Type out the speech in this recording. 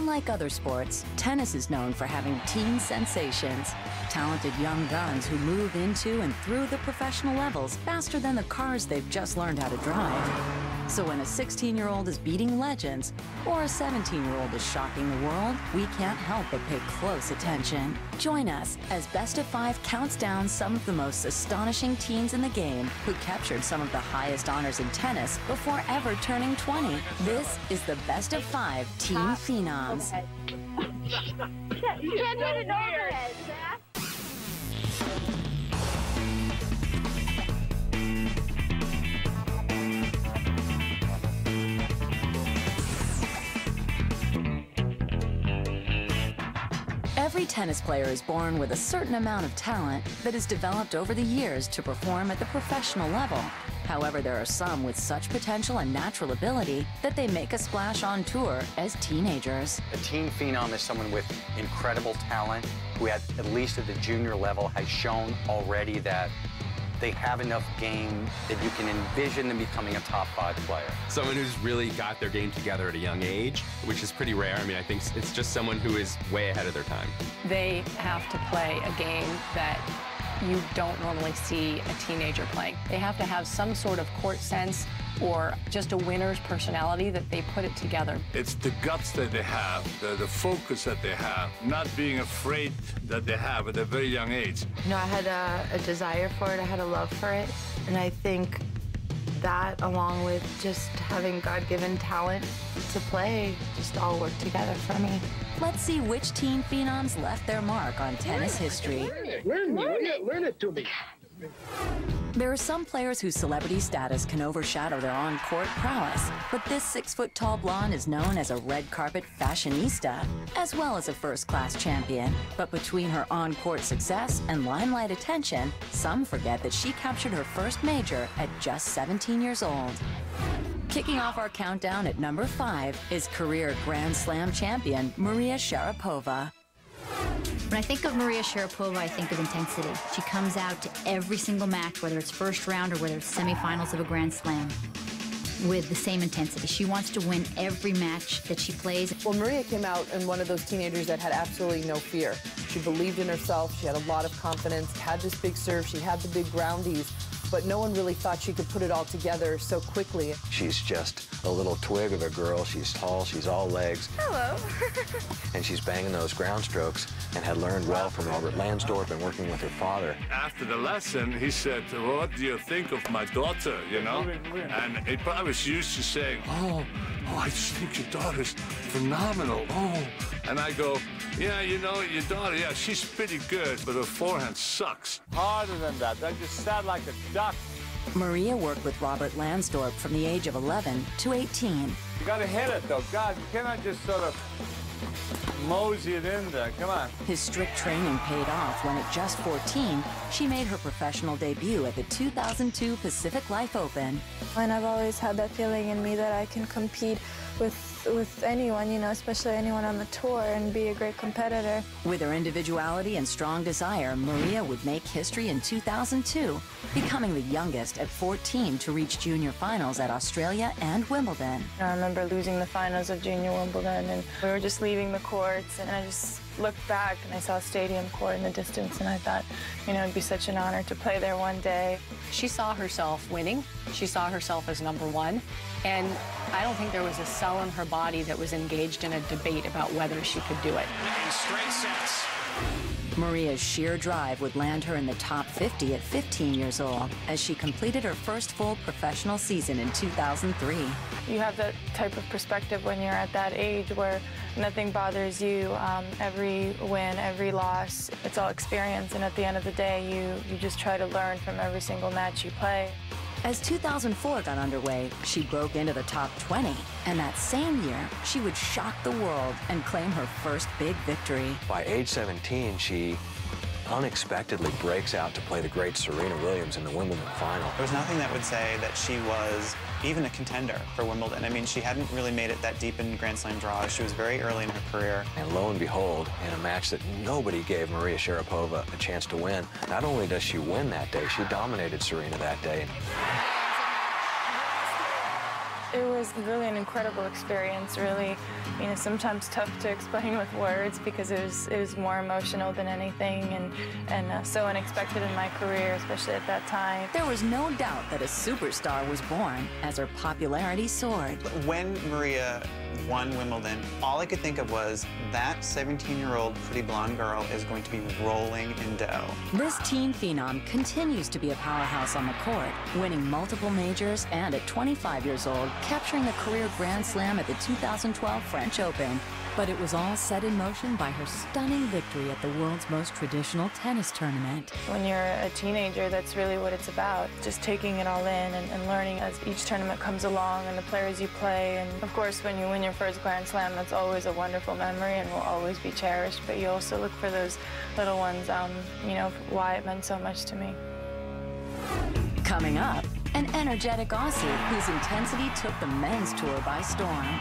Unlike other sports, tennis is known for having teen sensations, talented young guns who move into and through the professional levels faster than the cars they've just learned how to drive. So when a 16-year-old is beating legends, or a 17-year-old is shocking the world, we can't help but pay close attention. Join us as Best of 5 counts down some of the most astonishing teens in the game who captured some of the highest honors in tennis before ever turning 20. This is the Best of 5 Teen Phenoms. You can't hit it overhead, Zach. Every tennis player is born with a certain amount of talent that is developed over the years to perform at the professional level. However, there are some with such potential and natural ability that they make a splash on tour as teenagers. A teen phenom is someone with incredible talent who, at least at the junior level, has shown already that they have enough game that you can envision them becoming a top 5 player. Someone who's really got their game together at a young age, which is pretty rare. I mean, I think it's just someone who is way ahead of their time. They have to play a game that you don't normally see a teenager playing. They have to have some sort of court sense or just a winner's personality that they put it together. It's the guts that they have, the focus that they have, not being afraid that they have at a very young age. You know, I had a desire for it, I had a love for it, and I think that, along with just having God-given talent to play, just all worked together for me. Let's see which teen phenoms left their mark on tennis history. Learn it to me. There are some players whose celebrity status can overshadow their on-court prowess, but this 6-foot-tall blonde is known as a red carpet fashionista, as well as a first-class champion. But between her on-court success and limelight attention, some forget that she captured her first major at just 17 years old. Kicking off our countdown at number 5 is career Grand Slam champion Maria Sharapova. When I think of Maria Sharapova, I think of intensity. She comes out to every single match, whether it's first round or whether it's semifinals of a Grand Slam, with the same intensity. She wants to win every match that she plays. Well, Maria came out in one of those teenagers that had absolutely no fear. She believed in herself, she had a lot of confidence, had this big serve, she had the big groundies, but no one really thought she could put it all together so quickly. She's just a little twig of a girl. She's tall, she's all legs. Hello. And she's banging those ground strokes and had learned well from Robert Lansdorp and working with her father. After the lesson, he said, what do you think of my daughter, you know? And I was used to saying, oh, I just think your daughter's phenomenal. Oh, and I go, yeah, you know, your daughter, yeah, she's pretty good, but her forehand sucks. Harder than that. I just sat like a duck. Maria worked with Robert Lansdorp from the age of 11 to 18. You gotta hit it, though. God, you cannot just sort of mosey it in there. Come on. His strict training paid off when at just 14, she made her professional debut at the 2002 Pacific Life Open. And I've always had that feeling in me that I can compete with anyone, you know, especially anyone on the tour, and be a great competitor. With her individuality and strong desire, Maria would make history in 2002, becoming the youngest at 14 to reach junior finals at Australia and Wimbledon. I remember losing the finals of junior Wimbledon, and we were just leaving the courts, and I just looked back and I saw a stadium court in the distance, and I thought, you know, it'd be such an honor to play there one day. She saw herself winning. She saw herself as number 1. And I don't think there was a cell in her body that was engaged in a debate about whether she could do it. In straight sets. Maria's sheer drive would land her in the top 50 at 15 years old as she completed her first full professional season in 2003. You have that type of perspective when you're at that age where nothing bothers you. Every win, every loss, it's all experience, and at the end of the day, you just try to learn from every single match you play. As 2004 got underway, she broke into the top 20, and that same year, she would shock the world and claim her first big victory. By age 17, she unexpectedly breaks out to play the great Serena Williams in the Wimbledon final. There was nothing that would say that she was even a contender for Wimbledon. I mean, she hadn't really made it that deep in Grand Slam draws. She was very early in her career. And lo and behold, in a match that nobody gave Maria Sharapova a chance to win, not only does she win that day, she dominated Serena that day. It was really an incredible experience, really, you know, sometimes tough to explain with words because it was more emotional than anything and so unexpected in my career, especially at that time. There was no doubt that a superstar was born as her popularity soared. When Maria won Wimbledon, all I could think of was that 17-year-old pretty blonde girl is going to be rolling in dough. This teen phenom continues to be a powerhouse on the court, winning multiple majors and at 25 years old, capturing the career Grand Slam at the 2012 French Open. But it was all set in motion by her stunning victory at the world's most traditional tennis tournament. When you're a teenager, that's really what it's about. Just taking it all in and learning as each tournament comes along and the players you play. And of course, when you win your first Grand Slam, that's always a wonderful memory and will always be cherished. But you also look for those little ones, you know, why it meant so much to me. Coming up, an energetic Aussie whose intensity took the men's tour by storm.